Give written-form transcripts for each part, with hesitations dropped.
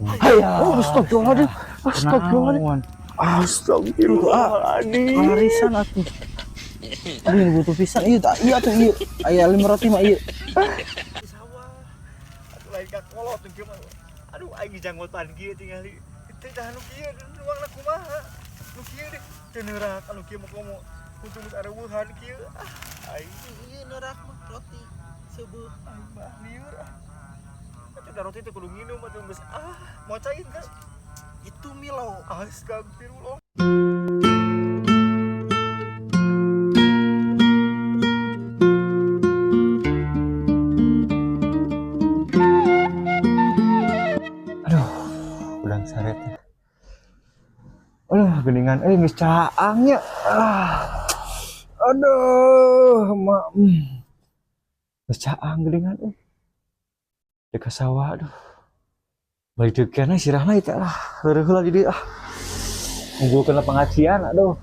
Oh, astagfirullahaladzim. Astagfirullahaladzim. Astagfirullahaladzim. Warisan atuh. Aduh ini butuh pisan. Iya tuh iya. Aya 5 roti mah iya. Sawah. Atuh lain ka kolot tuh kieu mah. Aduh aing janggotan kieu tingali. Teu dah nu kieu ruangna kumaha. Nu kieu deh. Teu neurak anu kieu mah komo. Untung geus areuweuhan kieu. Aing Iya nerak mah roti seubeuh. aing mah lieur. Atuh da roti teh kudu nginum atuh geus mau cair geus. Itu Milo. Astagfirullah. Udang saret. Geningan geus caang nya. Aduh, mak. Geus caang geningan Dek ka sawah aduh. Balik deuk kana sirahna eta heureul heula jadi ngumpulkeun pengajian aduh.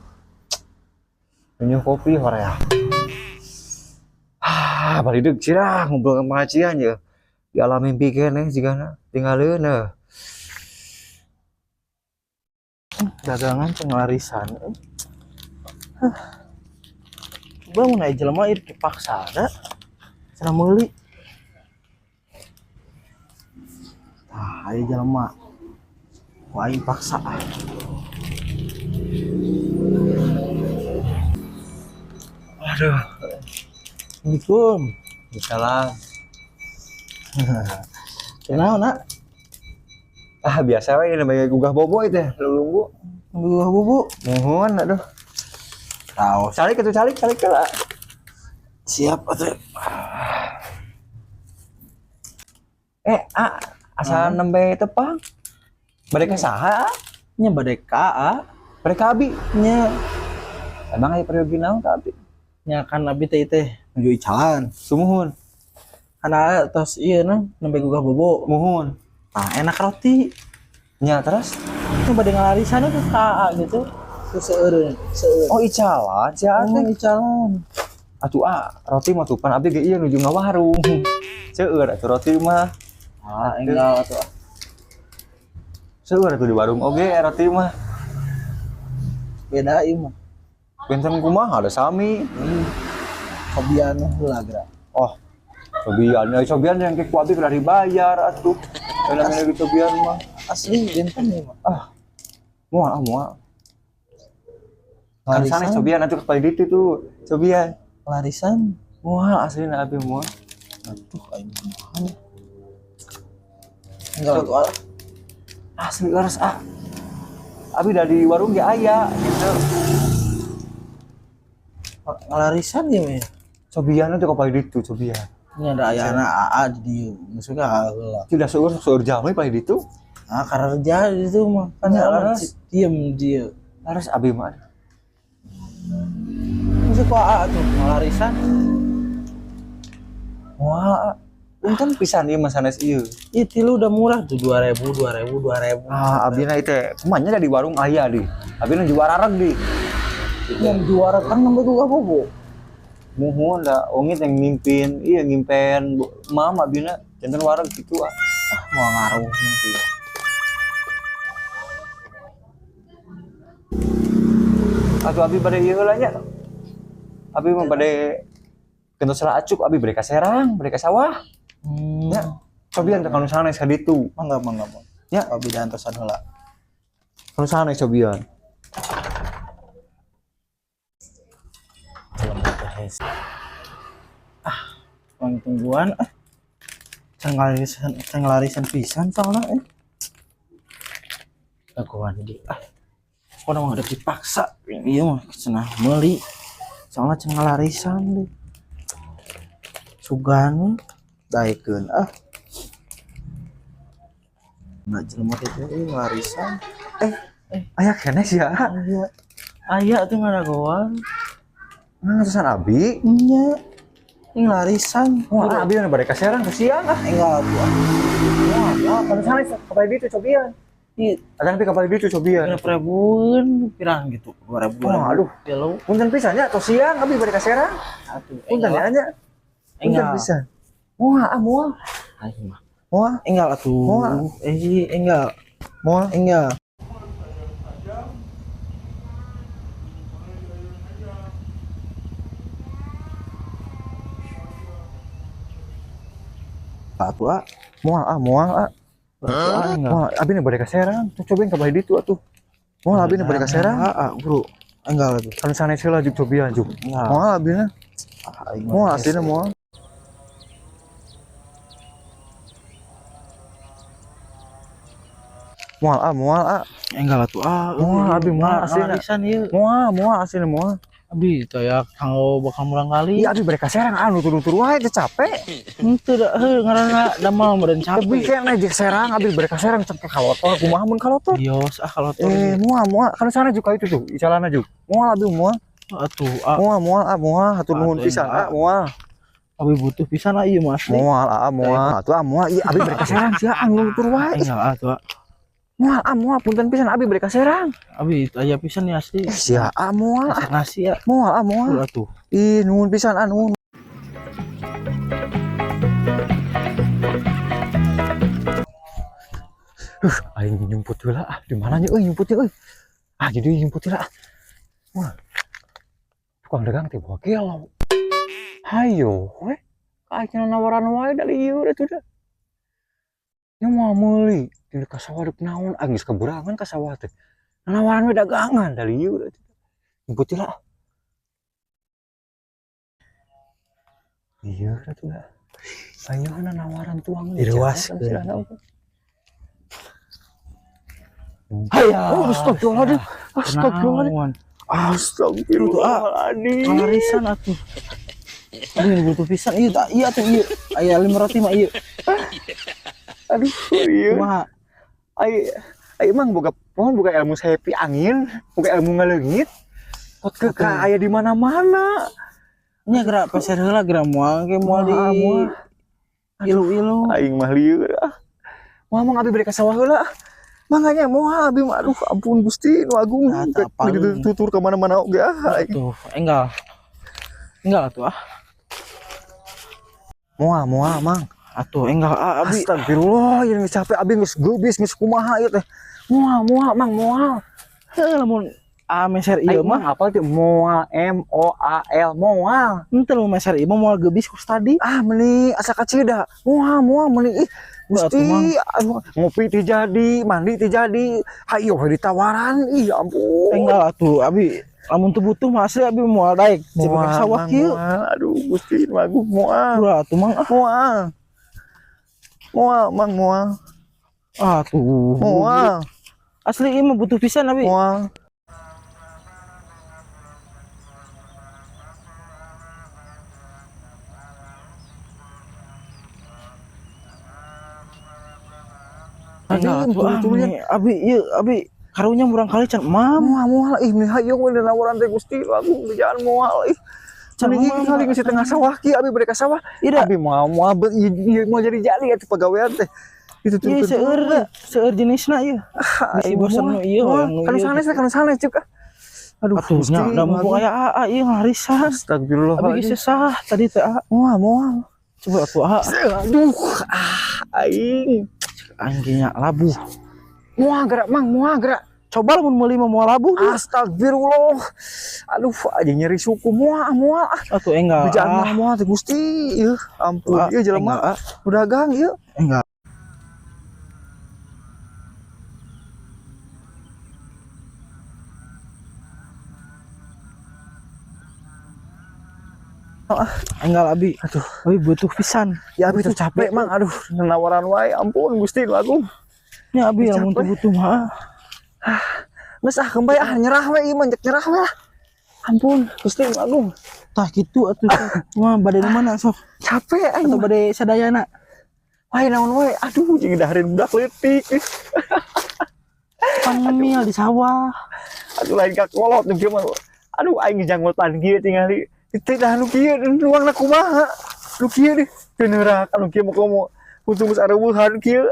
Minum kopi horeah. Balik deuk sirah ngumpulkeun pengajian ya. Di alam mimpi keneh jigana tinggalieun Dagangan penglarisan. Coba mun aya jelema ieu dipaksa ada. Cenah meuli. Tah, aya jelema. Wah, aing paksa. Aduh. Assalamualaikum. Salam. Kenapa nak? Biasa we namanya gugah bobo itu lulunggu. Gugah bubu. Mohon aduh. Tahu. Calik lah. Siap atuh. Asal nembe tepang. Bade ka saha? Nya bade ka Bade ka abi. nya Emang aya peryogi naon ka abi? nya kan abi teh nuju icalan. Sumuhun. Kana tos ieu na nembe gugah bubu. Muhun. Nah, enak roti. Nya terus? Itu bade ngalarisan ke ka gitu. Terus seureun. Oh icalan, sia teh. Icalan. Atuh roti mah tupan abi ge ieu nuju ngawarung. Seueur atuh roti mah. Enggak atuh. Seueur atuh di warung oge roti mah. Beda ieu mah. Pinten kumaha ada sami. Hobian heula geura. Oh. Cobian yang ke ku abi udah dibayar atuh. Namanya gitu cobian mah. Asli benten ieu mah. Moal. Kan sana cobian atuh ka ditu tuh. Cobian. Larisan. Moal aslina abi moal. Atuh aing mah. Enggak atuh. Asli laras abi dari warung ge aya gitu. Ngalarisan ieu mah. Cobian atuh ka ditu cobian. Ini ada ayana AA di dieu. Maksudnya heula. Tidak seueur jam we pada ditu. Kerja di situ mah. Kan laras diem dia. Laras abi mah. Maksud ku AA tuh ngalarisan. Wah, untung pisan ieu mah sanes ieu. Ieu tilu udah murah tuh 2000. Abina teh kumanya dari warung aya di. Abina juara rareg di. Yang juara kan nambah gua bobo. Muhun da ongit yang ngimpen mama abina janten wareg gitu Mau ngaruh mimpi. Atuh abi bade ieu heula nya. Abi mah bade kentos lah acuk abi bade ka Serang, bade ka sawah. Ya, cobian teh kana sanes ka ditu. Mangga. Ya, abi dantosan heula. kana sanes cobian. Mang tungguan cenglarisan pisan soalnya lakuan di orang mah udah dipaksa iya mah cenah meuli soalnya cenglarisan deh sugan daekeun na jelema teh ngarisan Aya keneh sia. aya tuh ngaragoan Ngasusan abi. nya ini larisan. Wah, abi na bade ka Serang ka siang enggak buah. Wah, kana sanes ka ditu cobian. Iya, Ada ka ditu cobian. Ribuan pirang gitu. 2000. Aduh. Kilo. Punten pisan nya tos siang abi bade ka Serang. Atuh. Punten ya nya. Punten pisan. Wah, moal. Aing mah. Moal, Enggak atuh. Moal. Enggak. moal. Enggak. Atuh ah. Moal ah. Enggak. Moal, abi nih balik ke Serang. Tuh cobain ke bayi itu atuh. Moal abi nih balik ke Serang. Bro. Enggak atuh. Kan sana sih lah juk cobian juk. Enggak. Moal abi nih. Aing Moal mah aslinya moal. Moal ah. enggak atuh ah. Moal abi moal aslinya. Arisan ieu. Moal aslinya moal. Abi teu ya kanggo bakal murang kali. Iya abi balik ke Serang nutur-nutur wae teh capek. Henteu da ngaranna damel meureun Tapi capek. kayak naik Serang abi balik ke Serang cek kalotor kumaha mun kalotor. Yos kalau tuh Moal kan sana juga itu tuh icalanna juk. Moal abi moal. atuh Moal hatur nuhun Atuh, pisan enggak. moal. abi butuh pisan ieu Mas. Moal atuh moal iya abi balik ke Serang sia nutur wae. Enggak atuh. Moal punten pisan abi balik ke Serang. Abi aya pisan ya asli. Sia moal Nasi ya. moal. Atuh. Ih nuhun pisan nuhun. Aing nyumput heula di mana nya nyumput euy. Jadi nyumput heula. Wah. Tukang dagang teh bawa kilo. Hayo we. Kayak nawaran wae dari ieu atuh dah. Nya mau meuli di ka sawah deuk naon geus keburangan ka sawah teh. Nawaran we dagangan dari ieu atuh. Nyumput heula. Iya atuh dah. Ayo nawaran tuang Diruaskeun. Hayya. Astagfirullahaladzim. Astagfirullahaladzim. Naon? Astagfirullahaladzim. Kalarisan atuh. Aduh butuh pisan ieu tak iya tuh ieu. Aya 5 roti mah ieu. Aduh, iya. Kumaha? Ai emang boga ilmu saepi angin, boga ilmu ngaleungit. Pot ke aya di mana-mana. Nya gerak peser heula gerak moal ge moal di ilu-ilu. Aing mah lieur ah. Moal abi balik ka sawah heula. Manganya moal abi mah aduh ampun Gusti nu agung. Tutur ka mana-mana oge ah. Tuh, enggak atuh ah. Moal mang. Atuh enggak abi. Astagfirullah, yang capek abi geus geubis geus kumaha ieu teh. Moal mang moal. Heuh lamun meser ieu mah apa teh moal MOAL moal. henteu lamun meser ieu mah moal geubis ku tadi. Meuni asa kacida. Moal meuni ih Gusti ngopi teh jadi, mandi teh jadi. Hayo we ditawaran. Ih ampun. Enggak atuh abi. Lamun teu butuh mah asli abi moal daek. Coba ka sawah kieu. Aduh Gusti nu agung moal. Udah atuh mang Moal. Atuh. Moal. Asli ieu mah butuh pisan abi. Moal. Abi ieu abi karunya murang kali can moal ih hayo we nawaran teh Gusti lagu bijaan moal ih can kali geus tengah sawah kieu abi bade ka sawah abi moal ieu mau jadi atuh pagawean teh itu tuh seueur jenisna ieu si bosan nu ieu kan sanes cuk aduh Gusti da mumpung aya ieu ngarisan astagfirullah abi geus sah tadi teh moal coba atuh aduh aing nya labuh moal gerak coba lamun meuli mah moal labuh astagfirullah aduh aja nyeri suku moal atuh enggak bijaan moal teh Gusti ieu ampun ieu jelema dagang ieu enggak enggak abi abi butuh pisan ya abi tuh capek mang aduh nawaran wae ampun Gusti agung ya abi lamun teu butuh mah geus kembali nyerah we ieu mah nyerah we ampun Gusti agung tah kitu atuh mah bade mana sok capek atau bade sadayana wae naon wae aduh jeung dahareun budak leutik pangemil di sawah aduh lain ka kolot nu kieu mah aduh aing janggotan kieu tingali itu dah nu kieu ruangna kumaha nu kieu deh teu neurak anu kieu mah komo untung geus areuweuhan kieu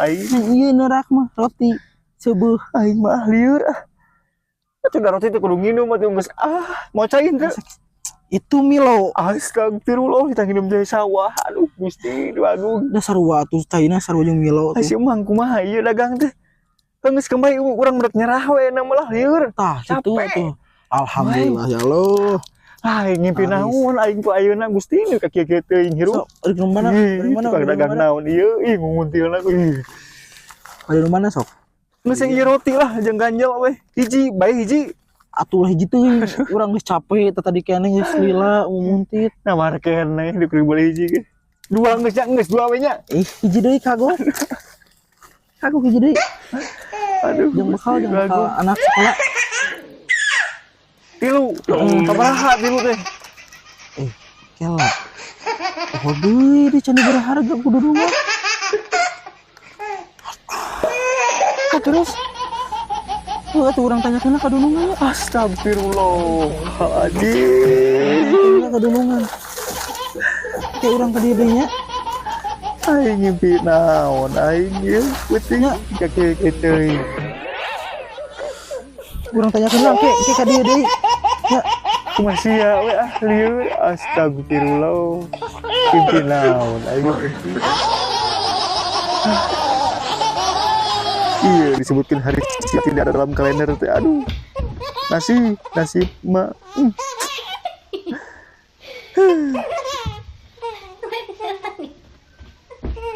aing ieu neurak mah roti seueuh aing mah lieur atuh da roti teh kudu nginum atuh geus mau cain teh Itu Milo. Astagfirullah, kita nginum jahe sawah. Aduh, Gusti, aduh. Da sarua atuh caina sarua jeung Milo Si tuh. emang kumaha ieu dagang teh. Geus kembali urang berat nyerah we na malah lieur. Tah kitu Capek. tuh. Alhamdulillah ya Allah. Ngimpi Aris. naon aing ku ayeuna Gusti nu ka kieu teuing hirup. Sok, dari mana? Dari mana? Tukang dagang naon ieu? Ih, ngunguntilna ku. Dari mana sok? Geus yang ieu roti lah jeung ganjel we. Hiji, bae hiji. Atuh lah hiji teuing. Urang geus capek tadi keneh geus lila mumuntit. Nah, marah keneh di kuring beli hiji ge. Dua geus dua we nya. Hiji deui kagok. Kagok hiji deui. Aduh, Jeung bekal Gusti, anak sekolah. Tilu. Sabaraha tilu teh? Kela. Oh deui di can berharga kudu dua. Terus tuh orang tanya kena kadunungan. Astagfirullahaladzim. Kadunungan. Kayak orang tadi nya. Aing ngimpi naon aing ieu peuting kaki teuing. Orang tanya kena kayak ka dieu deui. Ya, Kumaha sia we lieur. Astagfirullah. Ngimpi naon aing. Iya, disebutkan hari tidak ada dalam kalender teh. Aduh. Nasib mah.